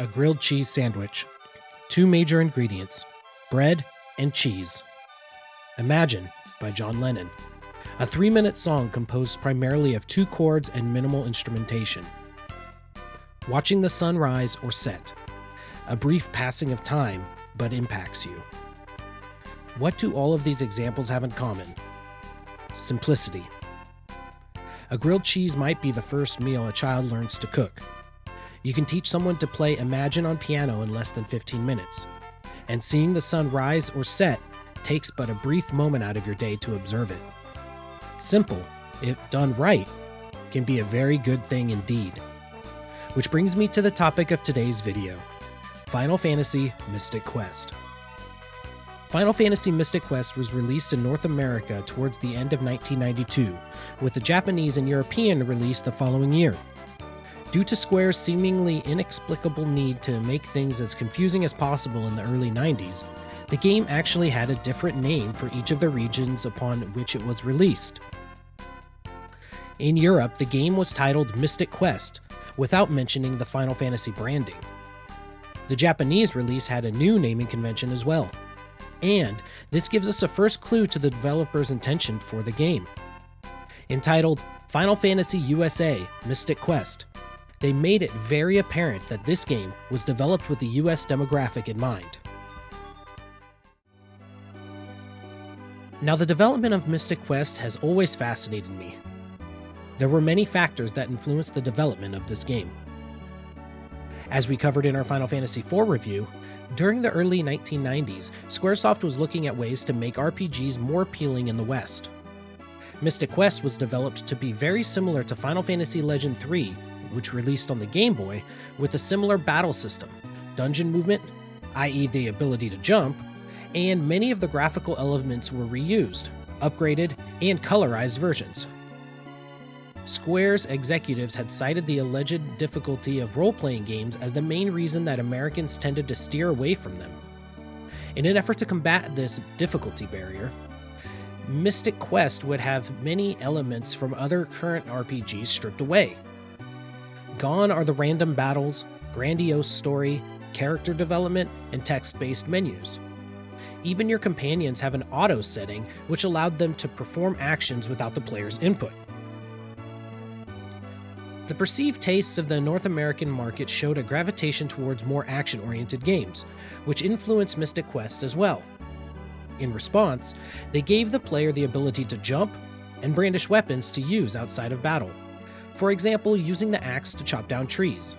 A grilled cheese sandwich. 2 major ingredients, bread and cheese. Imagine by John Lennon. A 3-minute song composed primarily of 2 chords and minimal instrumentation. Watching the sun rise or set. A brief passing of time, but impacts you. What do all of these examples have in common? Simplicity. A grilled cheese might be the first meal a child learns to cook. You can teach someone to play Imagine on piano in less than 15 minutes. And seeing the sun rise or set takes but a brief moment out of your day to observe it. Simple, if done right, can be a very good thing indeed. Which brings me to the topic of today's video, Final Fantasy Mystic Quest. Final Fantasy Mystic Quest was released in North America towards the end of 1992, with the Japanese and European release the following year. Due to Square's seemingly inexplicable need to make things as confusing as possible in the early 90s, the game actually had a different name for each of the regions upon which it was released. In Europe, the game was titled Mystic Quest, without mentioning the Final Fantasy branding. The Japanese release had a new naming convention as well. And this gives us a first clue to the developer's intention for the game. Entitled Final Fantasy USA Mystic Quest, they made it very apparent that this game was developed with the US demographic in mind. Now, the development of Mystic Quest has always fascinated me. There were many factors that influenced the development of this game. As we covered in our Final Fantasy IV review, during the early 1990s, Squaresoft was looking at ways to make RPGs more appealing in the West. Mystic Quest was developed to be very similar to Final Fantasy Legend III, which released on the Game Boy, with a similar battle system, dungeon movement, i.e. the ability to jump, and many of the graphical elements were reused, upgraded, and colorized versions. Square's executives had cited the alleged difficulty of role-playing games as the main reason that Americans tended to steer away from them. In an effort to combat this difficulty barrier, Mystic Quest would have many elements from other current RPGs stripped away. Gone are the random battles, grandiose story, character development, and text-based menus. Even your companions have an auto setting which allowed them to perform actions without the player's input. The perceived tastes of the North American market showed a gravitation towards more action-oriented games, which influenced Mystic Quest as well. In response, they gave the player the ability to jump and brandish weapons to use outside of battle, for example using the axe to chop down trees.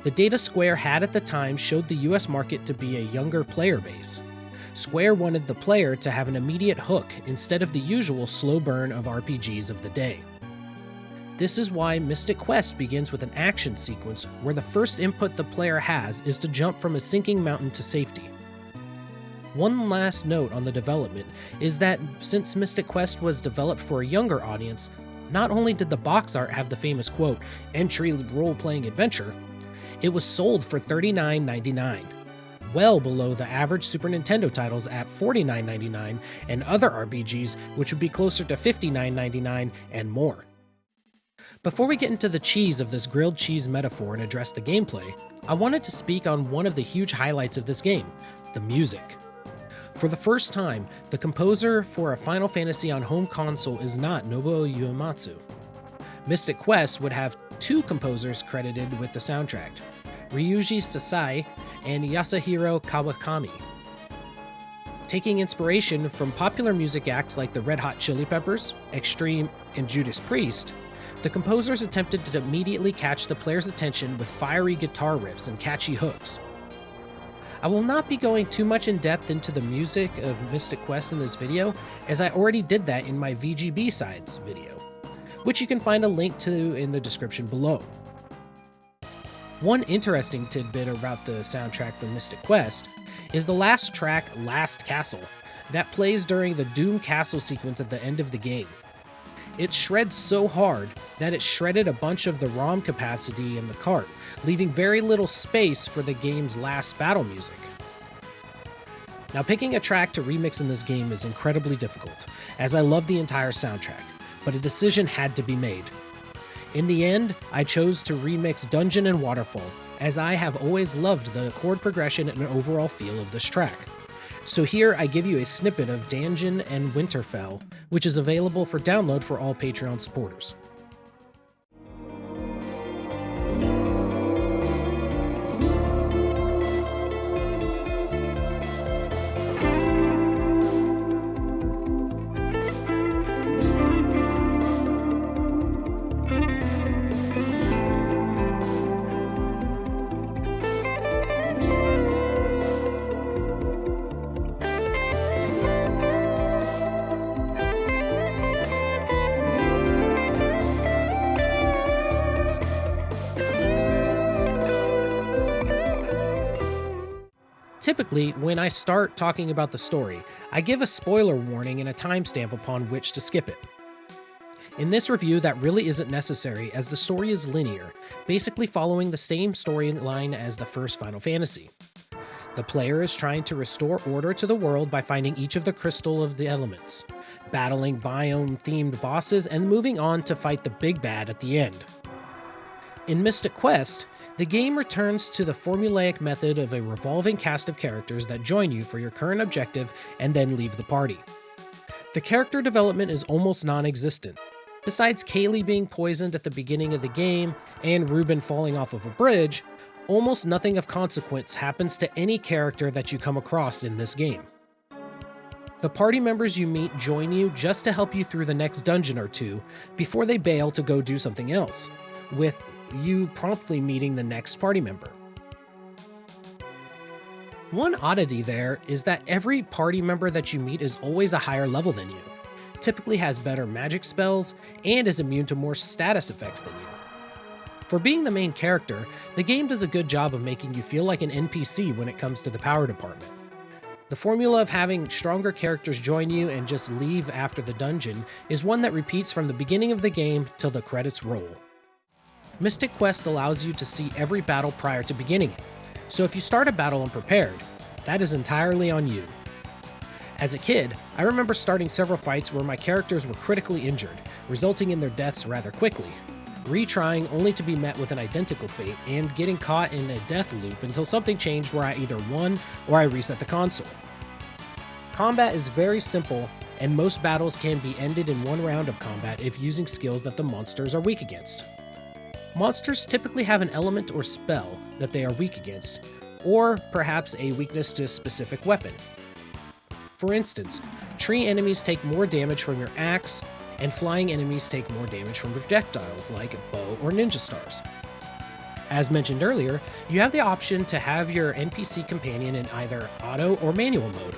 The data Square had at the time showed the US market to be a younger player base. Square wanted the player to have an immediate hook instead of the usual slow burn of RPGs of the day. This is why Mystic Quest begins with an action sequence where the first input the player has is to jump from a sinking mountain to safety. One last note on the development is that since Mystic Quest was developed for a younger audience, not only did the box art have the famous quote, "entry role-playing adventure," it was sold for $39.99, well below the average Super Nintendo titles at $49.99 and other RPGs which would be closer to $59.99 and more. Before we get into the cheese of this grilled cheese metaphor and address the gameplay, I wanted to speak on one of the huge highlights of this game, the music. For the first time, the composer for a Final Fantasy on home console is not Nobuo Uematsu. Mystic Quest would have 2 composers credited with the soundtrack, Ryuji Sasai and Yasuhiro Kawakami. Taking inspiration from popular music acts like the Red Hot Chili Peppers, Extreme, and Judas Priest, the composers attempted to immediately catch the player's attention with fiery guitar riffs and catchy hooks. I will not be going too much in depth into the music of Mystic Quest in this video, as I already did that in my VGB Sides video, which you can find a link to in the description below. One interesting tidbit about the soundtrack for Mystic Quest is the last track, Last Castle, that plays during the Doom Castle sequence at the end of the game. It shreds so hard that it shredded a bunch of the ROM capacity in the cart, leaving very little space for the game's last battle music. Now, picking a track to remix in this game is incredibly difficult, as I love the entire soundtrack, but a decision had to be made. In the end, I chose to remix Dungeon and Waterfall, as I have always loved the chord progression and overall feel of this track. So here I give you a snippet of Danjin and Winterfell, which is available for download for all Patreon supporters. Typically, when I start talking about the story, I give a spoiler warning and a timestamp upon which to skip it. In this review, that really isn't necessary as the story is linear, basically following the same storyline as the first Final Fantasy. The player is trying to restore order to the world by finding each of the crystal of the elements, battling biome-themed bosses, and moving on to fight the big bad at the end. In Mystic Quest, the game returns to the formulaic method of a revolving cast of characters that join you for your current objective and then leave the party. The character development is almost non-existent. Besides Kaylee being poisoned at the beginning of the game and Reuben falling off of a bridge, almost nothing of consequence happens to any character that you come across in this game. The party members you meet join you just to help you through the next dungeon or two before they bail to go do something else, with you promptly meeting the next party member. One oddity there is that every party member that you meet is always a higher level than you, typically has better magic spells, and is immune to more status effects than you. For being the main character, the game does a good job of making you feel like an NPC when it comes to the power department. The formula of having stronger characters join you and just leave after the dungeon is one that repeats from the beginning of the game till the credits roll. Mystic Quest allows you to see every battle prior to beginning it, so if you start a battle unprepared, that is entirely on you. As a kid, I remember starting several fights where my characters were critically injured, resulting in their deaths rather quickly, retrying only to be met with an identical fate and getting caught in a death loop until something changed where I either won or I reset the console. Combat is very simple, and most battles can be ended in one round of combat if using skills that the monsters are weak against. Monsters typically have an element or spell that they are weak against, or perhaps a weakness to a specific weapon. For instance, tree enemies take more damage from your axe, and flying enemies take more damage from projectiles like bow or ninja stars. As mentioned earlier, you have the option to have your NPC companion in either auto or manual mode.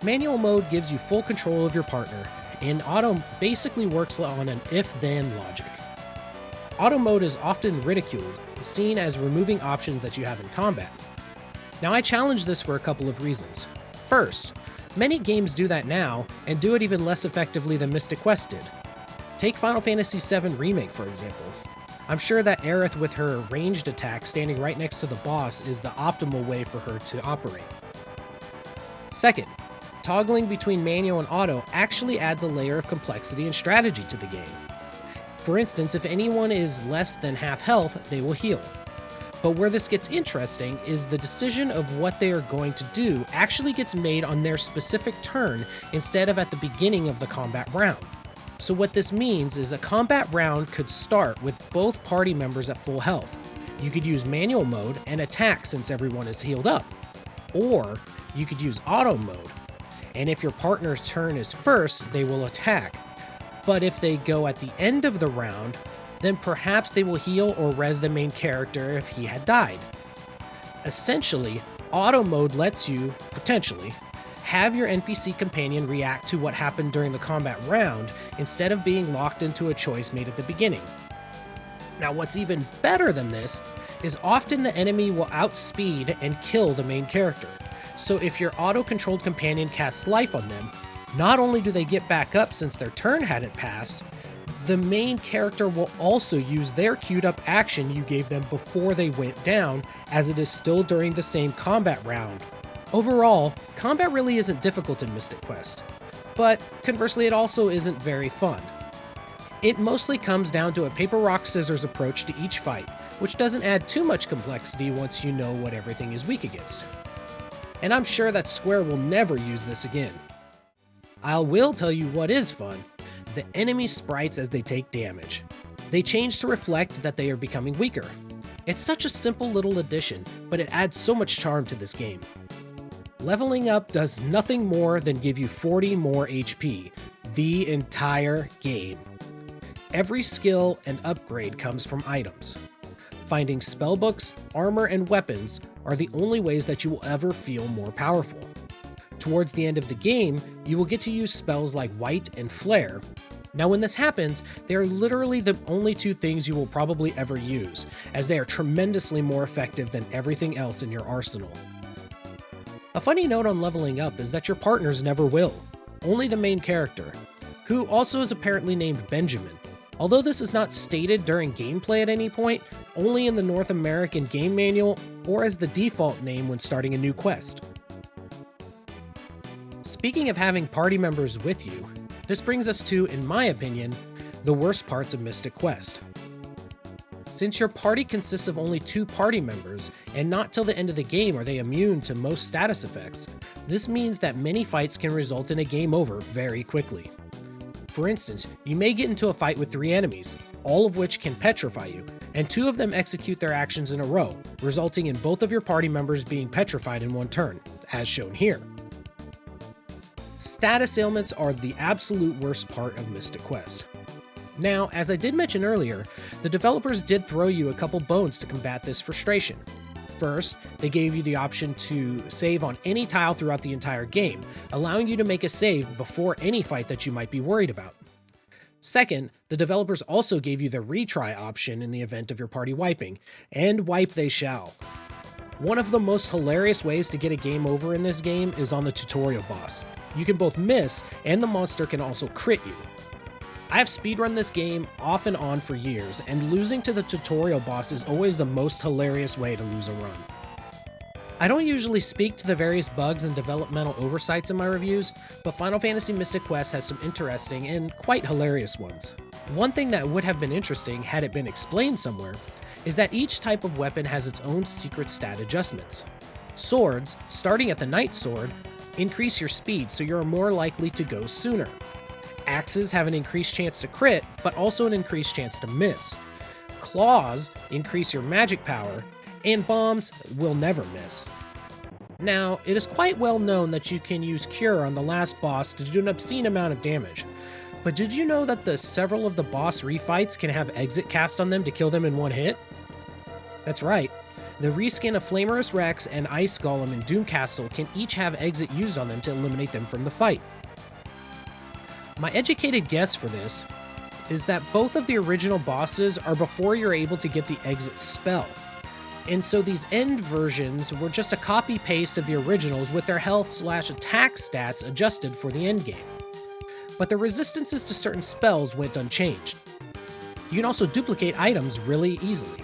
Manual mode gives you full control of your partner, and auto basically works on an if-then logic. Auto mode is often ridiculed, seen as removing options that you have in combat. Now I challenge this for a couple of reasons. First, many games do that now, and do it even less effectively than Mystic Quest did. Take Final Fantasy VII Remake for example. I'm sure that Aerith with her ranged attack standing right next to the boss is the optimal way for her to operate. Second, toggling between manual and auto actually adds a layer of complexity and strategy to the game. For instance, if anyone is less than half health, they will heal. But where this gets interesting is the decision of what they are going to do actually gets made on their specific turn instead of at the beginning of the combat round. So what this means is a combat round could start with both party members at full health. You could use manual mode and attack since everyone is healed up. Or you could use auto mode, and if your partner's turn is first, they will attack. But if they go at the end of the round, then perhaps they will heal or res the main character if he had died. Essentially, auto mode lets you, potentially, have your NPC companion react to what happened during the combat round instead of being locked into a choice made at the beginning. Now what's even better than this is often the enemy will outspeed and kill the main character. So if your auto-controlled companion casts life on them, not only do they get back up since their turn hadn't passed, the main character will also use their queued up action you gave them before they went down, as it is still during the same combat round. Overall, combat really isn't difficult in Mystic Quest, but conversely it also isn't very fun. It mostly comes down to a paper rock scissors approach to each fight, which doesn't add too much complexity once you know what everything is weak against. And I'm sure that Square will never use this again. I will tell you what is fun: the enemy sprites as they take damage. They change to reflect that they are becoming weaker. It's such a simple little addition, but it adds so much charm to this game. Leveling up does nothing more than give you 40 more HP, the entire game. Every skill and upgrade comes from items. Finding spellbooks, armor, and weapons are the only ways that you will ever feel more powerful. Towards the end of the game, you will get to use spells like White and Flare. Now when this happens, they are literally the only two things you will probably ever use, as they are tremendously more effective than everything else in your arsenal. A funny note on leveling up is that your partners never will, only the main character, who also is apparently named Benjamin. Although this is not stated during gameplay at any point, only in the North American game manual or as the default name when starting a new quest. Speaking of having party members with you, this brings us to, in my opinion, the worst parts of Mystic Quest. Since your party consists of only 2 party members, and not till the end of the game are they immune to most status effects, this means that many fights can result in a game over very quickly. For instance, you may get into a fight with 3 enemies, all of which can petrify you, and 2 of them execute their actions in a row, resulting in both of your party members being petrified in one turn, as shown here. Status ailments are the absolute worst part of Mystic Quest. Now, as I did mention earlier, the developers did throw you a couple bones to combat this frustration. First, they gave you the option to save on any tile throughout the entire game, allowing you to make a save before any fight that you might be worried about. Second, the developers also gave you the retry option in the event of your party wiping, and wipe they shall. One of the most hilarious ways to get a game over in this game is on the tutorial boss. You can both miss, and the monster can also crit you. I have speedrun this game off and on for years, and losing to the tutorial boss is always the most hilarious way to lose a run. I don't usually speak to the various bugs and developmental oversights in my reviews, but Final Fantasy Mystic Quest has some interesting and quite hilarious ones. One thing that would have been interesting had it been explained somewhere is that each type of weapon has its own secret stat adjustments. Swords, starting at the Knight Sword, increase your speed so you're more likely to go sooner. Axes have an increased chance to crit, but also an increased chance to miss. Claws increase your magic power, and bombs will never miss. Now, it is quite well known that you can use Cure on the last boss to do an obscene amount of damage, but did you know that several of the boss refights can have exit cast on them to kill them in one hit? That's right. The reskin of Flamerous Rex and Ice Golem in Doom Castle can each have exit used on them to eliminate them from the fight. My educated guess for this is that both of the original bosses are before you're able to get the exit spell, and so these end versions were just a copy-paste of the originals with their health/attack stats adjusted for the end game. But the resistances to certain spells went unchanged. You can also duplicate items really easily.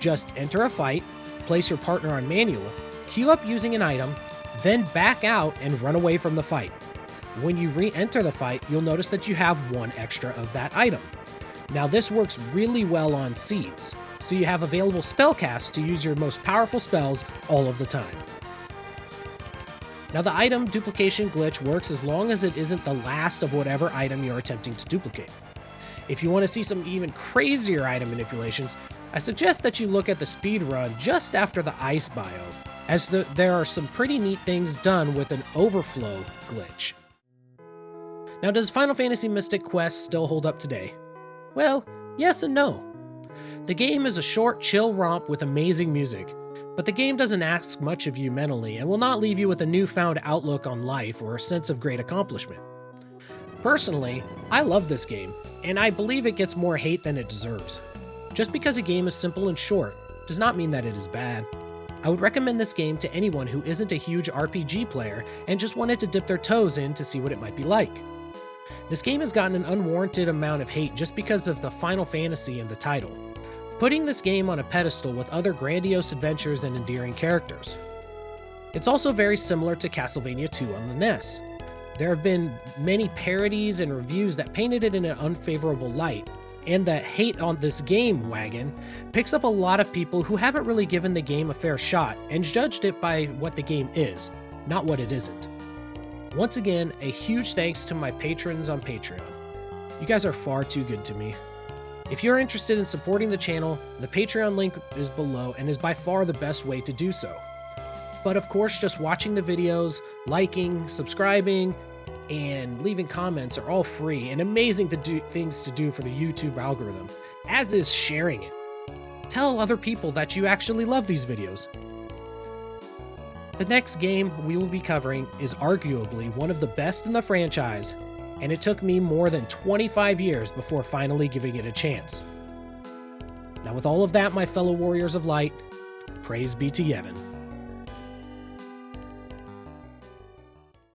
Just enter a fight, place your partner on manual, queue up using an item, then back out and run away from the fight. When you re-enter the fight, you'll notice that you have 1 extra of that item. Now this works really well on seeds, so you have available spell casts to use your most powerful spells all of the time. Now the item duplication glitch works as long as it isn't the last of whatever item you're attempting to duplicate. If you want to see some even crazier item manipulations, I suggest that you look at the speedrun just after the ice biome, as there are some pretty neat things done with an overflow glitch. Now, does Final Fantasy Mystic Quest still hold up today? Well, yes and no. The game is a short, chill romp with amazing music, but the game doesn't ask much of you mentally and will not leave you with a newfound outlook on life or a sense of great accomplishment. Personally, I love this game, and I believe it gets more hate than it deserves. Just because a game is simple and short does not mean that it is bad. I would recommend this game to anyone who isn't a huge RPG player and just wanted to dip their toes in to see what it might be like. This game has gotten an unwarranted amount of hate just because of the Final Fantasy in the title, putting this game on a pedestal with other grandiose adventures and endearing characters. It's also very similar to Castlevania 2 on the NES. There have been many parodies and reviews that painted it in an unfavorable light, and the hate on this game wagon picks up a lot of people who haven't really given the game a fair shot and judged it by what the game is, not what it isn't. Once again, a huge thanks to my patrons on Patreon. You guys are far too good to me. If you're interested in supporting the channel, the Patreon link is below and is by far the best way to do so. But of course, just watching the videos, liking, subscribing, and leaving comments are all free and amazing things to do for the YouTube algorithm, as is sharing it. Tell other people that you actually love these videos. The next game we will be covering is arguably one of the best in the franchise, and it took me more than 25 years before finally giving it a chance. Now with all of that, my fellow warriors of light, praise be to Yevon.